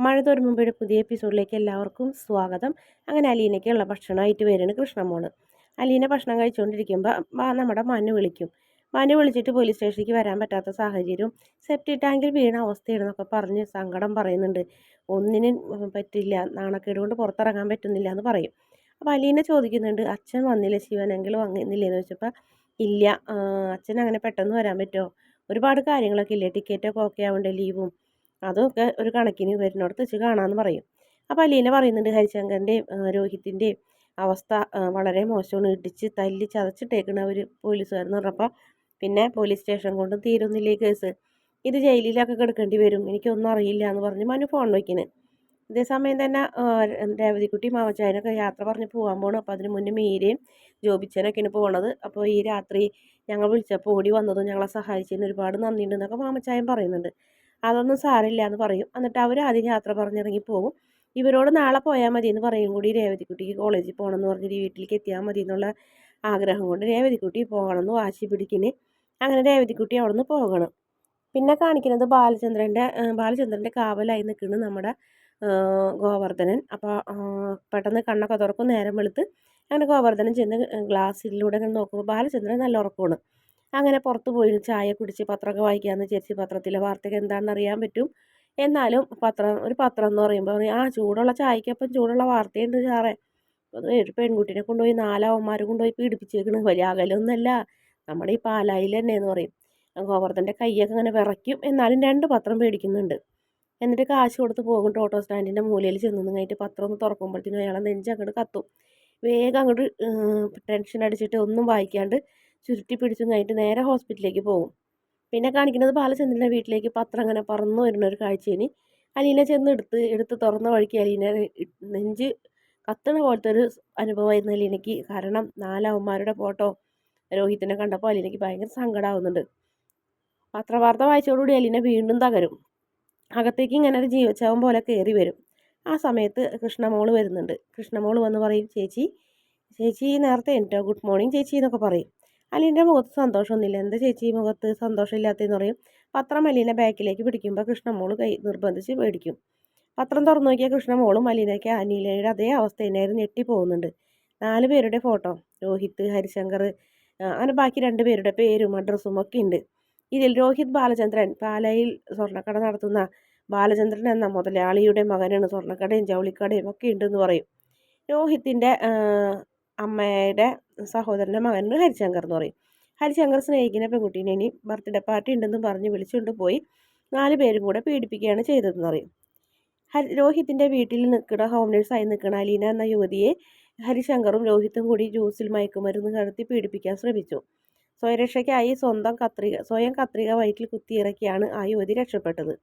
മഴ തോരുമ്പോഴേ പുതിയ എപ്പിസോഡിലേക്ക് എല്ലാവർക്കും സ്വാഗതം. അങ്ങനെ അലീനയ്ക്കുള്ള ഭക്ഷണമായിട്ട് വരുന്നത് കൃഷ്ണമോള്. അലീന ഭക്ഷണം കഴിച്ചുകൊണ്ടിരിക്കുമ്പോൾ നമ്മുടെ മനു വിളിക്കും. മനു വിളിച്ചിട്ട് പോലീസ് സ്റ്റേഷനിലേക്ക് വരാൻ പറ്റാത്ത സാഹചര്യവും സെപ്റ്റി ടാങ്കിൽ വീണ അവസ്ഥയാണെന്നൊക്കെ പറഞ്ഞ് സങ്കടം പറയുന്നുണ്ട്. ഒന്നിനും പറ്റില്ല, നാണക്കേട് കൊണ്ട് പുറത്തിറങ്ങാൻ പറ്റുന്നില്ല എന്ന് പറയും. അപ്പോൾ അലീന ചോദിക്കുന്നുണ്ട്, അച്ഛൻ വന്നില്ല, ശിവനെങ്കിലും വന്നില്ലേന്ന് ചോദിച്ചപ്പോൾ ഇല്ല, അച്ഛൻ അങ്ങനെ പെട്ടെന്ന് വരാൻ പറ്റുമോ, ഒരുപാട് കാര്യങ്ങളൊക്കെ ഇല്ലേ, ടിക്കറ്റൊക്കെ ഓക്കെ ആവേണ്ട, ലീവും അതൊക്കെ ഒരു കണക്കിന് വരുന്നിടത്ത് വെച്ച് കാണാമെന്ന് പറയും. അപ്പോൾ അലീന പറയുന്നുണ്ട്, ഹരിശങ്കറിൻ്റെയും രോഹിത്തിൻ്റെയും അവസ്ഥ വളരെ മോശമാണ്, ഇടിച്ച് തല്ലി ചതച്ചിട്ടേക്കണ അവർ പോലീസുകാരെന്ന് പറഞ്ഞപ്പോൾ പിന്നെ പോലീസ് സ്റ്റേഷൻ കൊണ്ട് തീരുന്നില്ലേ കേസ്, ഇത് ജയിലിലൊക്കെ കിടക്കേണ്ടി വരും, എനിക്കൊന്നും അറിയില്ല എന്ന് പറഞ്ഞ് മനു ഫോൺ വയ്ക്കുന്നത്. അതേസമയം തന്നെ രേവതിക്കുട്ടി മാമച്ചായനൊക്കെ യാത്ര പറഞ്ഞ് പോകാൻ പോകണം. അപ്പോൾ അതിന് മുന്നേ മീരയും ജോബിച്ചനൊക്കെയാണ് പോകണത്. അപ്പോൾ ഈ രാത്രി ഞങ്ങൾ വിളിച്ചപ്പോൾ ഓടി വന്നതും ഞങ്ങളെ സഹായിച്ചതിന് ഒരുപാട് നന്ദിയുണ്ടെന്നൊക്കെ മാമച്ചായൻ പറയുന്നുണ്ട്. അതൊന്നും സാരമില്ല എന്ന് പറയും. എന്നിട്ട് അവർ ആദ്യം യാത്ര പറഞ്ഞിറങ്ങി പോകും. ഇവരോട് നാളെ പോയാൽ മതി എന്ന് പറയും കൂടി രേവതിക്കുട്ടിക്ക് കോളേജിൽ പോകണമെന്ന് പറഞ്ഞ് വീട്ടിലേക്ക് എത്തിയാൽ മതി എന്നുള്ള ആഗ്രഹം കൊണ്ട് രേവതിക്കുട്ടി പോകണമെന്ന് വാശി പിടിക്കുന്നു. അങ്ങനെ രേവതിക്കുട്ടി അവിടെ നിന്ന് പോകണം. പിന്നെ കാണിക്കുന്നത് ബാലചന്ദ്രൻ്റെ കാവലായി നിൽക്കുന്നു നമ്മുടെ ഗോവർദ്ധനൻ. അപ്പോൾ പെട്ടെന്ന് കണ്ണൊക്കെ തുറക്കും, നേരം വെളുത്ത്. അങ്ങനെ ഗോവർദ്ധനൻ ചെന്ന് ഗ്ലാസ്സിലൂടെ നോക്കുമ്പോൾ ബാലചന്ദ്രൻ നല്ല ഉറക്കമാണ്. അങ്ങനെ പുറത്ത് പോയി ചായ കുടിച്ച് പത്രമൊക്കെ വായിക്കാമെന്ന് വിചാരിച്ച് പത്രത്തിലെ വാർത്തകൾ എന്താണെന്ന് അറിയാൻ പറ്റും. എന്നാലും ഒരു പത്രം എന്ന് പറയുമ്പോൾ ചൂടുള്ള ചായക്കൊപ്പം ചൂടുള്ള വാർത്തയുണ്ട് സാറേ, അത് ഒരു പെൺകുട്ടീനെ കൊണ്ടുപോയി 4 അവന്മാർ കൊണ്ടുപോയി പീഡിപ്പിച്ചേക്കണ്, വലിയ അകലൊന്നുമല്ല, നമ്മുടെ ഈ പാലായിൽ തന്നെ എന്ന് പറയും. ഗോവർദ്ധൻ്റെ കൈയൊക്കെ അങ്ങനെ വിറയ്ക്കും. എന്നാലും 2 പത്രം മേടിക്കുന്നുണ്ട്. എന്നിട്ട് കാശ് കൊടുത്ത് പോകും. ഓട്ടോ സ്റ്റാൻഡിൻ്റെ മൂലയിൽ ചെന്ന് നിന്നിട്ട് പത്രം ഒന്ന് തുറക്കുമ്പോഴത്തേനും അയാളെ നെഞ്ചങ്ങോട്ട് കത്തും. വേഗം അങ്ങോട്ട് ടെൻഷൻ അടിച്ചിട്ട് ഒന്നും വായിക്കാണ്ട് ചുരുട്ടി പിടിച്ചും കഴിഞ്ഞിട്ട് നേരെ ഹോസ്പിറ്റലിലേക്ക് പോകും. പിന്നെ കാണിക്കുന്നത് ബാലചന്ദ്രൻ്റെ വീട്ടിലേക്ക് പത്രം അങ്ങനെ പറന്നു വരുന്ന ഒരു കാഴ്ചയിന് അലീന ചെന്ന് എടുത്ത് തുറന്ന വഴിക്ക് അലീന നെഞ്ച് കത്തണ പോലത്തെ ഒരു അനുഭവമായിരുന്നു അലീനയ്ക്ക്. കാരണം 4 അവന്മാരുടെ ഫോട്ടോ രോഹിത്തിനെ കണ്ടപ്പോൾ അലീനയ്ക്ക് ഭയങ്കര സങ്കടമാവുന്നുണ്ട്. പത്രവാർത്ത വായിച്ചതോടുകൂടി അലീന വീണ്ടും തകരും. അകത്തേക്ക് ഇങ്ങനെ ഒരു ജീവച്ചാവം പോലെ കയറി വരും. ആ സമയത്ത് കൃഷ്ണമോള് വരുന്നുണ്ട്. കൃഷ്ണമോള് വന്ന് പറയും, ചേച്ചി നേരത്തെ എണീറ്റോ, ഗുഡ് മോർണിംഗ് ചേച്ചി എന്നൊക്കെ പറയും. അലീൻ്റെ മുഖത്ത് സന്തോഷമൊന്നുമില്ല. എന്താ ചേച്ചി മുഖത്ത് സന്തോഷമില്ലാത്തതെന്ന് പറയും. പത്രം അലീന ബാക്കിലേക്ക് പിടിക്കുമ്പോൾ കൃഷ്ണമോള് കൈ നിർബന്ധിച്ച് മേടിക്കും. പത്രം തുറന്നു നോക്കിയാൽ കൃഷ്ണമോളും അലീനയുടെ അതേ അവസ്ഥ തന്നെയായിരുന്നു, ഞെട്ടി പോകുന്നുണ്ട്. 4 പേരുടെ ഫോട്ടോ, രോഹിത്ത്, ഹരിശങ്കർ, അങ്ങനെ ബാക്കി 2 പേരുടെ പേരും അഡ്രസ്സും ഒക്കെ ഉണ്ട്. ഇതിൽ രോഹിത് ബാലചന്ദ്രൻ പാലായിൽ സ്വർണ്ണക്കട നടത്തുന്ന ബാലചന്ദ്രൻ എന്ന മുതലാളിയുടെ മകനാണ്, സ്വർണ്ണക്കടയും ജൗളിക്കടയും ഒക്കെ ഉണ്ടെന്ന് പറയും. രോഹിത്തിൻ്റെ അമ്മയുടെ സഹോദരൻ്റെ മകനാണ് ഹരിശങ്കർ എന്ന് പറയും. ഹരിശങ്കർ സ്നേഹിക്കുന്ന പെൺകുട്ടീനെ ഇനി ബർത്ത്ഡേ പാർട്ടി ഉണ്ടെന്ന് പറഞ്ഞ് വിളിച്ചുകൊണ്ട് പോയി 4 പേരും കൂടെ പീഡിപ്പിക്കുകയാണ് ചെയ്തതെന്ന് പറയും. രോഹിത്തിൻ്റെ വീട്ടിൽ നിൽക്കുന്ന ഹോം നേഴ്സായി നിൽക്കുന്ന അലീന എന്ന യുവതിയെ ഹരിശങ്കറും രോഹിത്തും കൂടി ജ്യൂസിൽ മയക്കുമരുന്ന് കടത്തി പീഡിപ്പിക്കാൻ ശ്രമിച്ചു. സ്വയരക്ഷയ്ക്കായി സ്വയം കത്രിക വയറ്റിൽ കുത്തിയിറക്കിയാണ് ആ യുവതി രക്ഷപ്പെട്ടത്.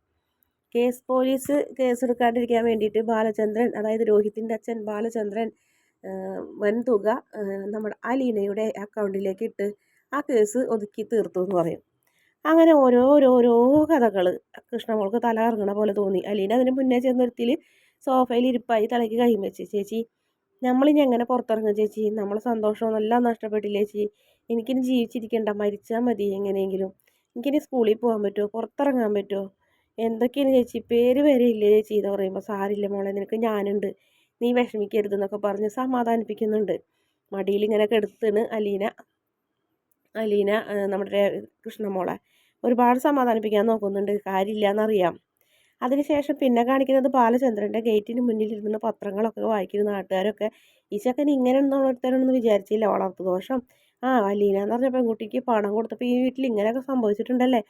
പോലീസ് കേസെടുക്കാണ്ടിരിക്കാൻ വേണ്ടിയിട്ട് ബാലചന്ദ്രൻ, അതായത് രോഹിത്തിൻ്റെ അച്ഛൻ ബാലചന്ദ്രൻ, വൻതുക നമ്മുടെ അലീനയുടെ അക്കൗണ്ടിലേക്ക് ഇട്ട് ആ കേസ് ഒതുക്കി തീർത്തു എന്ന് പറയും. അങ്ങനെ ഓരോരോ കഥകൾ കൃഷ്ണമോൾക്ക് തല കറങ്ങണ പോലെ തോന്നി. അലീന അതിന് മുന്നേ ചെന്നിരുത്തിൽ സോഫയിൽ ഇരിപ്പായി തലയ്ക്ക് കൈ വെച്ച്, ചേച്ചി നമ്മളിനി എങ്ങനെ പുറത്തിറങ്ങും ചേച്ചി, നമ്മളെ സന്തോഷമൊന്നെല്ലാം നഷ്ടപ്പെട്ടില്ലേ ചേച്ചി, എനിക്കിനി ജീവിച്ചിരിക്കണ്ട, മരിച്ചാൽ മതി എങ്ങനെയെങ്കിലും, എനിക്കിനി സ്കൂളിൽ പോകാൻ പറ്റുമോ, പുറത്തിറങ്ങാൻ പറ്റുമോ, എന്തൊക്കെയാണ് ചേച്ചി, പേര് വരെ ഇല്ലേ ചേച്ചി എന്ന് പറയുമ്പോൾ സാരില്ല മോളെ, നിനക്ക് ഞാനുണ്ട്, നീ വിഷമിക്കരുതെന്നൊക്കെ പറഞ്ഞ് സമാധാനിപ്പിക്കുന്നുണ്ട്. മടിയിൽ ഇങ്ങനെ കെടുത്തിന് അലീന നമ്മുടെ കൃഷ്ണമോളെ ഒരുപാട് സമാധാനിപ്പിക്കാൻ നോക്കുന്നുണ്ട്. കാര്യമില്ല എന്നറിയാം. അതിനുശേഷം പിന്നെ കാണിക്കുന്നത് ബാലചന്ദ്രൻ്റെ ഗേറ്റിന് മുന്നിലിരുന്ന പത്രങ്ങളൊക്കെ വായിക്കുന്ന നാട്ടുകാരൊക്കെ ഈ ചെക്കൻ ഇങ്ങനെ ഒരുത്തരൊന്നും വിചാരിച്ചില്ല, വളർത്തു ദോഷം, അലീന എന്ന് പറഞ്ഞ പെൺകുട്ടിക്ക് പണം കൊടുത്തപ്പോൾ ഈ വീട്ടിൽ ഇങ്ങനെയൊക്കെ സംഭവിച്ചിട്ടുണ്ടല്ലേ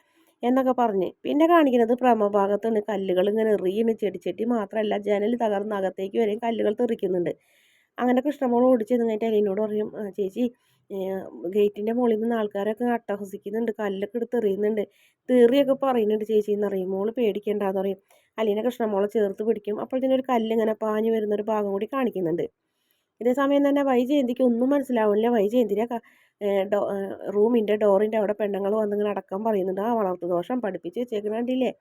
എന്നൊക്കെ പറഞ്ഞ്. പിന്നെ കാണിക്കുന്നത് പ്രമഭാഗത്തുനിന്ന് കല്ലുകൾ ഇങ്ങനെ എറിയുന്നു. ചെടിച്ചട്ടി മാത്രമല്ല, ജനൽ തകർന്ന് അകത്തേക്ക് വരെയും കല്ലുകൾ തെറിക്കുന്നുണ്ട്. അങ്ങനെ കൃഷ്ണമോൾ ഓടിച്ച് നിന്നിട്ട് അലീനോട് പറയും, ചേച്ചി ഗേറ്റിൻ്റെ മുകളിൽ നിന്ന് ആൾക്കാരൊക്കെ അട്ടഹസിക്കുന്നുണ്ട്, കല്ലൊക്കെ എടുത്ത് എറിയുന്നുണ്ട്, തെറിയൊക്കെ പറയുന്നുണ്ട് ചേച്ചി എന്നറിയും. മോള് പേടിക്കേണ്ടെന്ന് പറയും. അലീന കൃഷ്ണമോളെ ചേർത്ത് പിടിക്കും. അപ്പോഴത്തേനൊരു കല്ലിങ്ങനെ പാഞ്ഞു വരുന്നൊരു ഭാഗം കൂടി കാണിക്കുന്നുണ്ട്. ഇതേ സമയം തന്നെ വൈജയന്തിക്ക് ഒന്നും മനസ്സിലാവില്ല. വൈജയന്തിൻ്റെ റൂമിൻ്റെ ഡോറിൻ്റെ അവിടെ പെണ്ണുങ്ങൾ വന്നിങ്ങനെ അടക്കം പറയുന്നുണ്ട്. വളർത്തു ദോഷം പഠിപ്പിച്ച് വെച്ചേക്കണണ്ടില്ലേ,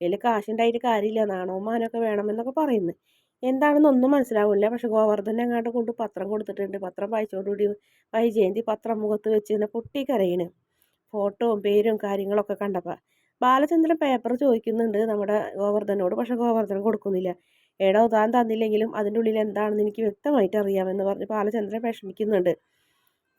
വലിയ കാശുണ്ടായിട്ട് കാര്യമില്ല, നാണവും മാനമൊക്കെ വേണമെന്നൊക്കെ പറയുന്നു. എന്താണെന്നൊന്നും മനസ്സിലാവില്ല. പക്ഷെ ഗോവർദ്ധനെ അങ്ങാണ്ട് കൊണ്ട് പത്രം കൊടുത്തിട്ടുണ്ട്. പത്രം വായിച്ചോടുകൂടി വൈജയന്തി പത്രം മുഖത്ത് വെച്ച് ഇങ്ങനെ പൊട്ടിക്കരയണ്. ഫോട്ടോയും പേരും കാര്യങ്ങളൊക്കെ കണ്ടപ്പോൾ ബാലചന്ദ്രൻ പേപ്പർ ചോദിക്കുന്നുണ്ട് നമ്മുടെ ഗോവർദ്ധനോട്. പക്ഷെ ഗോവർദ്ധൻ കൊടുക്കുന്നില്ല. എടോ താൻ തന്നില്ലെങ്കിലും അതിൻ്റെ ഉള്ളിൽ എന്താണെന്ന് എനിക്ക് വ്യക്തമായിട്ട് അറിയാമെന്ന് പറഞ്ഞ് ബാലചന്ദ്രൻ വിഷമിക്കുന്നുണ്ട്.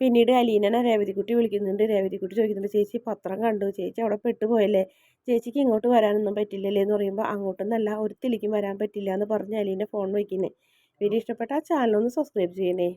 പിന്നീട് അലീനനെ രേവതിക്കുട്ടി വിളിക്കുന്നുണ്ട്. രേവതിക്കുട്ടി ചോദിക്കുന്നുണ്ട്, ചേച്ചി പത്രം കണ്ടു, ചേച്ചി അവിടെ പെട്ടുപോയല്ലേ, ചേച്ചിക്ക് ഇങ്ങോട്ട് വരാനൊന്നും പറ്റില്ലല്ലേ എന്ന് പറയുമ്പോൾ അങ്ങോട്ടൊന്നല്ല ഒരുത്തിലേക്കും വരാൻ പറ്റില്ല എന്ന് പറഞ്ഞ് അലീനെ ഫോൺ വയ്ക്കുന്നത്. വീഡിയോ ഇഷ്ടപ്പെട്ട ആ ചാനലൊന്ന് സബ്സ്ക്രൈബ് ചെയ്യണേ.